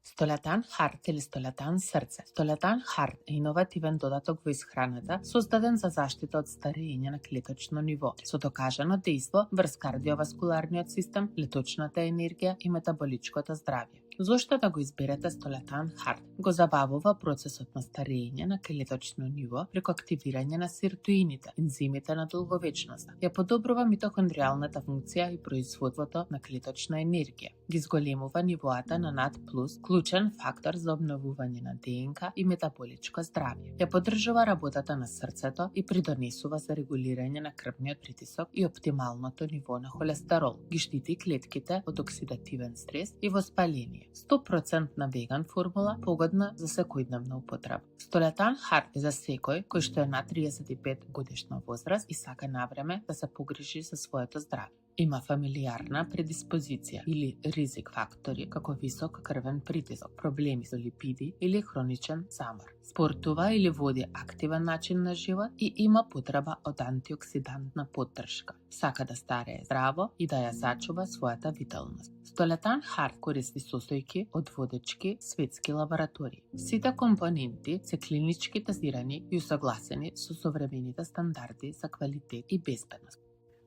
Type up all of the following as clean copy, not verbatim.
Столетан хард или столетан срце. Столетан хард е иновативен додаток во исхраната, создаден за заштита од старење на клеточно ниво, со докажано дејство врз кардиоваскуларниот систем, леточната енергија и метаболичкото здравје. Зошто да го изберете столетан хард? Го забавува процесот на старење на клеточно ниво преку активирање на сиртуините, ензимите на долговечноста. Ја подобрува митохондријалната функција и производството на клеточна енергија. Ги зголемува нивоата на НАД+, клучен фактор за обновување на ДНК и метаболичко здравје. Ја поддржува работата на срцето и придонесува за регулирање на крвниот притисок и оптималното ниво на холестерол. Ги штити клетките од оксидативен стрес и воспаление. 100% веган формула, погодна за секојдневна употреба. Столетан хард е за секој кој што е над 35 годишна возраст и сака навреме да се погрижи за своето здравје. Има фамилиарна предиспозиција или ризик фактори како висок крвен притисок, проблеми со липиди или хроничен замор. Спортува или води активен начин на живот и има потреба од антиоксидантна поддршка. Сака да старее здраво и да ја зачува својата виталност. Столетан хард користи состојки од водечки светски лаборатории. Сите компоненти се клинички тестирани и усогласени со современите стандарди за квалитет и безбедност.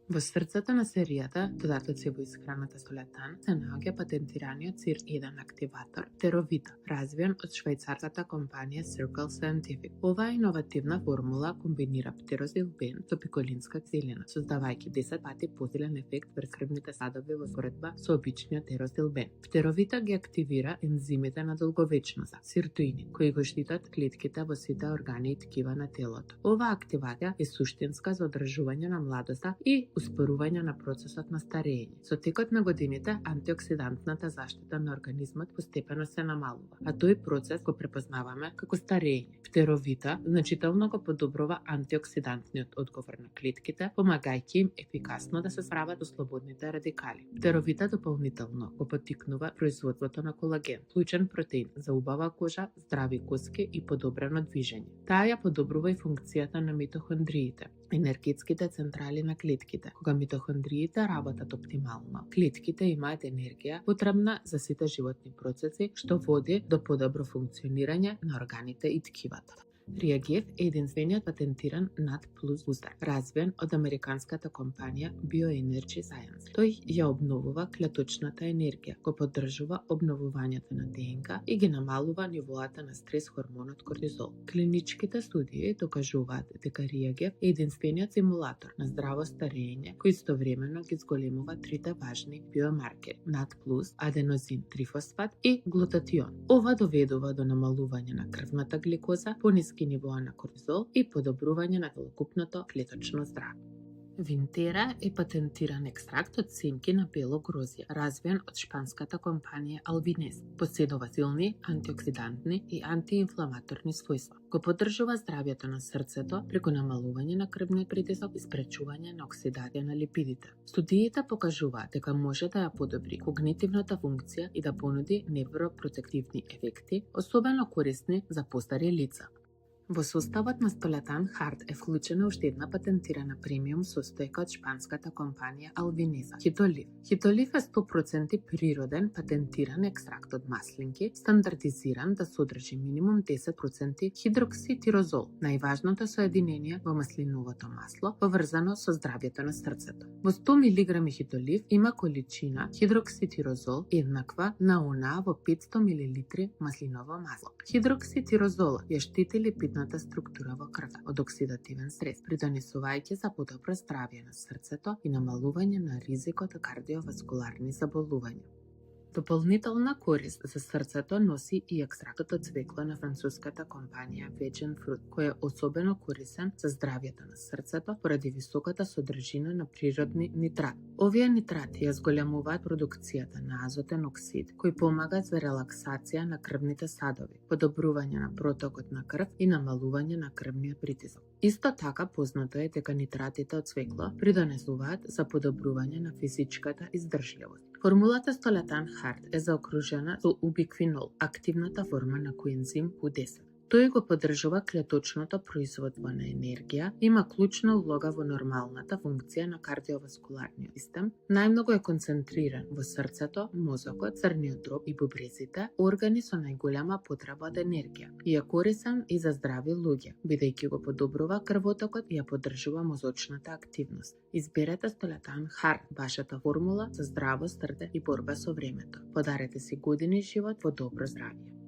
Во срцето на серијата додатоци во исхраната столетан се наоѓа патентираниот CYR1 активатор Теровита, развиен од швајцарската компанија Circle Scientific. Оваа иновативна формула комбинира птерозилбен со пиколинска киселина, создавајќи 10 пати посилен ефект врз крвните садови во споредба со обичниот терозилбен. Птеровита ги активира ензимите на долговечноста, сиртуини, кои го штитат клетките во сите органи и ткива на телото. Оваа активација е суштинска за одржување на младоста и успорување на процесот на старење. Со текот на годините, антиоксидантната заштита на организмот постепено се намалува, а тој процес го препознаваме како старење. Птеровита значително го подобрува антиоксидантниот одговор на клетките, помагајќи им ефикасно да се справат со слободните радикали. Птеровита дополнително го поттикнува производството на колаген, клучен протеин за убава кожа, здрави коски и подобрено движење. Таа ја подобрува и функцијата на митохондриите, енергетските централи на клетките. Кога митохондриите работат оптимално, клетките имаат енергија потребна за сите животни процеси, што води до подобро функционирање на органите и ткивата. Реагев е единствениот патентиран НАД+ бустер, развиен од американската компанија Bioenergy Science. Тој ја обновува клеточната енергија, го поддржува обновувањето на ДНК и ги намалува нивоата на стрес хормонот кортизол. Клиничките студии докажуваат дека Реагев е единствениот симулатор на здраво старење кој истовремено ги зголемува трите важни биомаркери: НАД+, аденозин трифосфат и глутатион. Ова доведува до намалување на крвната гликоза, пониски нивоа на кортизол и подобрување на целокупното клеточно здравје. Винтера е патентиран екстракт од семки на бело грозје, развиен од шпанската компанија Alvinés. Поседува силни антиоксидантни и антиинфламаторни својства. Го поддржува здравјето на срцето преку намалување на крвниот притисок и спречување на оксидација на липидите. Студиите покажуваат дека може да ја подобри когнитивната функција и да понуди невропротективни ефекти, особено корисни за постари лица. Во составот на столетан хард е вклучена уште една патентирана премиум состојка од шпанската компанија Alvinés, хитолив. Хитолив е 100% природен патентиран екстракт од маслинки, стандардизиран да содржи минимум 10% хидрокситирозол, најважното соединение во маслиновото масло, поврзано со здравјето на срцето. Во 100 мг хитолив има количина хидрокситирозол еднаква на онаа во 500 мл маслиново масло. Хидрокситирозол ја штити липидната структура во крвта од оксидативен стрес, придонесувајќи за подобро здравје на срцето и намалување на ризикот од кардиоваскуларни заболувања. Дополнителна корист за срцето носи и екстрактот од цвекло на француската компанија Vegan Fruit, кој е особено корисен за здравјето на срцето поради високата содржина на природни нитрати. Овие нитрати ја зголемуваат продукцијата на азотен оксид, кој помага за релаксација на крвните садови, подобрување на протокот на крв и намалување на крвниот притисок. Исто така познато е дека нитратите од цвекло придонесуваат за подобрување на физичката издржливост. Формулата столетан хард е заокружена со убиквинол, активната форма на коензим Q10. Тој го поддржува клеточното производство на енергија, има клучна улога во нормалната функција на кардиоваскуларниот систем, најмногу е концентриран во срцето, мозокот, црниот дроб и бубрезите, органи со најголема потреба од енергија, и е корисен и за здрави луѓе, бидејќи го подобрува крвотокот и ја поддржува мозочната активност. Изберете Столетан Хард, вашата формула за здраво срце и борба со времето. Подарете си години живот во добро здравје.